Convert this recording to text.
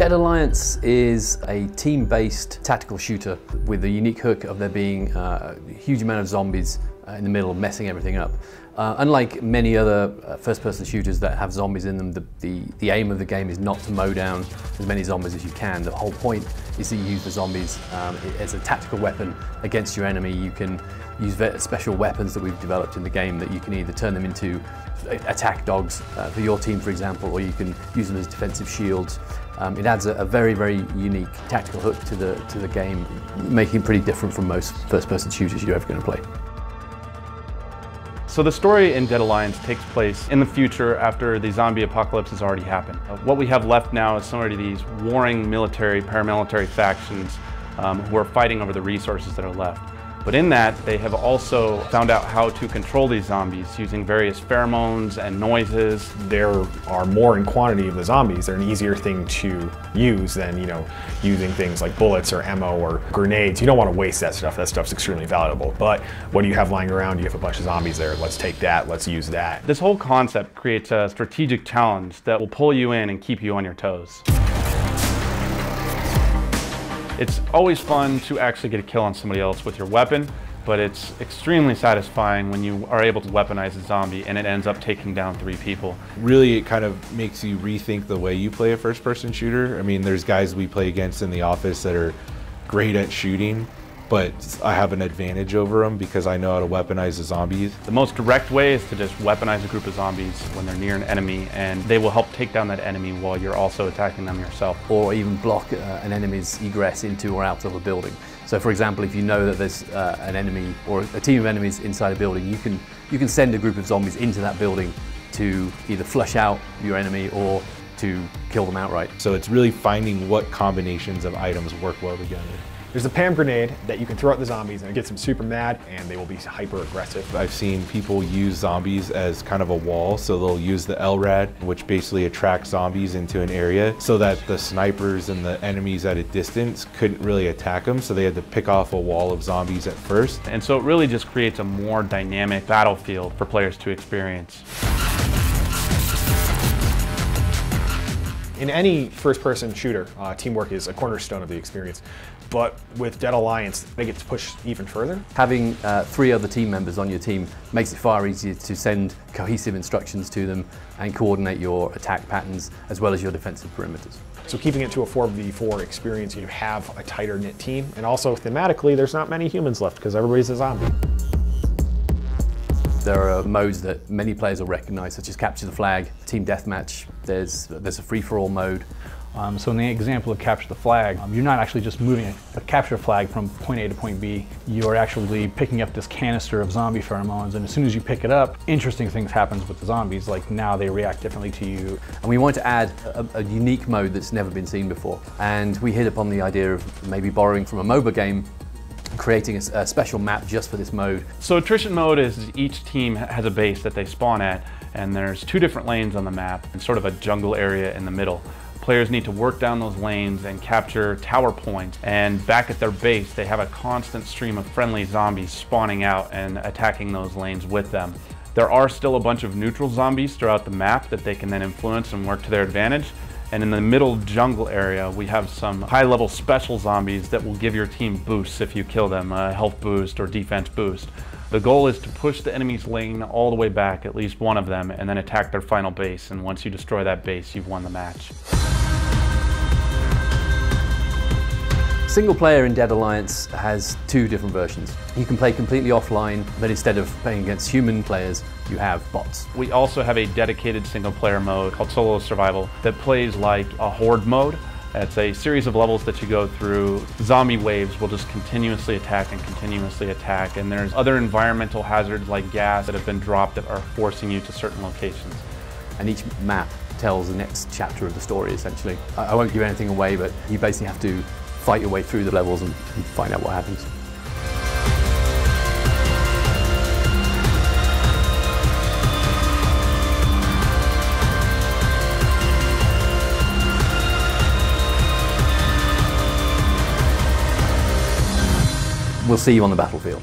Dead Alliance is a team-based tactical shooter with the unique hook of there being a huge amount of zombies in the middle messing everything up. Unlike many other first-person shooters that have zombies in them, the aim of the game is not to mow down as many zombies as you can. The whole point is that you use the zombies as a tactical weapon against your enemy. You can use special weapons that we've developed in the game that you can either turn them into attack dogs for your team, for example, or you can use them as defensive shields. It adds a very, very unique tactical hook to the game, making it pretty different from most first-person shooters you're ever going to play. So the story in Dead Alliance takes place in the future after the zombie apocalypse has already happened. What we have left now is similar to these warring military, paramilitary factions who are fighting over the resources that are left. But in that, they have also found out how to control these zombies using various pheromones and noises. There are more in quantity of the zombies. They're an easier thing to use than, using things like bullets or ammo or grenades. You don't want to waste that stuff. That stuff's extremely valuable. But what do you have lying around? You have a bunch of zombies there. Let's take that. Let's use that. This whole concept creates a strategic challenge that will pull you in and keep you on your toes. It's always fun to actually get a kill on somebody else with your weapon, but it's extremely satisfying when you are able to weaponize a zombie and it ends up taking down 3 people. Really, it kind of makes you rethink the way you play a first-person shooter. I mean, there's guys we play against in the office that are great at shooting, but I have an advantage over them because I know how to weaponize the zombies. The most direct way is to just weaponize a group of zombies when they're near an enemy, and they will help take down that enemy while you're also attacking them yourself. Or even block an enemy's egress into or out of a building. So for example, if you know that there's an enemy or a team of enemies inside a building, you can send a group of zombies into that building to either flush out your enemy or to kill them outright. So it's really finding what combinations of items work well together. There's a PAM grenade that you can throw at the zombies and it gets them super mad and they will be hyper aggressive. I've seen people use zombies as kind of a wall, so they'll use the LRAD, which basically attracts zombies into an area so that the snipers and the enemies at a distance couldn't really attack them, so they had to pick off a wall of zombies at first. And so it really just creates a more dynamic battlefield for players to experience. In any first-person shooter, teamwork is a cornerstone of the experience. But with Dead Alliance, they get to push even further. Having 3 other team members on your team makes it far easier to send cohesive instructions to them and coordinate your attack patterns as well as your defensive perimeters. So keeping it to a 4v4 experience, you have a tighter knit team. And also thematically, there's not many humans left because everybody's a zombie. There are modes that many players will recognize, such as Capture the Flag, Team Deathmatch. There's a free-for-all mode. So in the example of Capture the Flag, you're not actually just moving a capture flag from point A to point B. You are actually picking up this canister of zombie pheromones, and as soon as you pick it up, interesting things happen with the zombies, like now they react differently to you. And we want to add a unique mode that's never been seen before. And we hit upon the idea of maybe borrowing from a MOBA game, creating a special map just for this mode. So attrition mode is each team has a base that they spawn at, and there's 2 different lanes on the map and sort of a jungle area in the middle. Players need to work down those lanes and capture tower points, and back at their base they have a constant stream of friendly zombies spawning out and attacking those lanes with them. There are still a bunch of neutral zombies throughout the map that they can then influence and work to their advantage. And in the middle jungle area, we have some high-level special zombies that will give your team boosts if you kill them, a health boost or defense boost. The goal is to push the enemy's lane all the way back, at least one of them, and then attack their final base. And once you destroy that base, you've won the match. Single player in Dead Alliance has 2 different versions. You can play completely offline, but instead of playing against human players, you have bots. We also have a dedicated single player mode called Solo Survival that plays like a horde mode. It's a series of levels that you go through. Zombie waves will just continuously attack and continuously attack, and there's other environmental hazards like gas that have been dropped that are forcing you to certain locations. And each map tells the next chapter of the story, essentially. I won't give anything away, but you basically have to fight your way through the levels and find out what happens. We'll see you on the battlefield.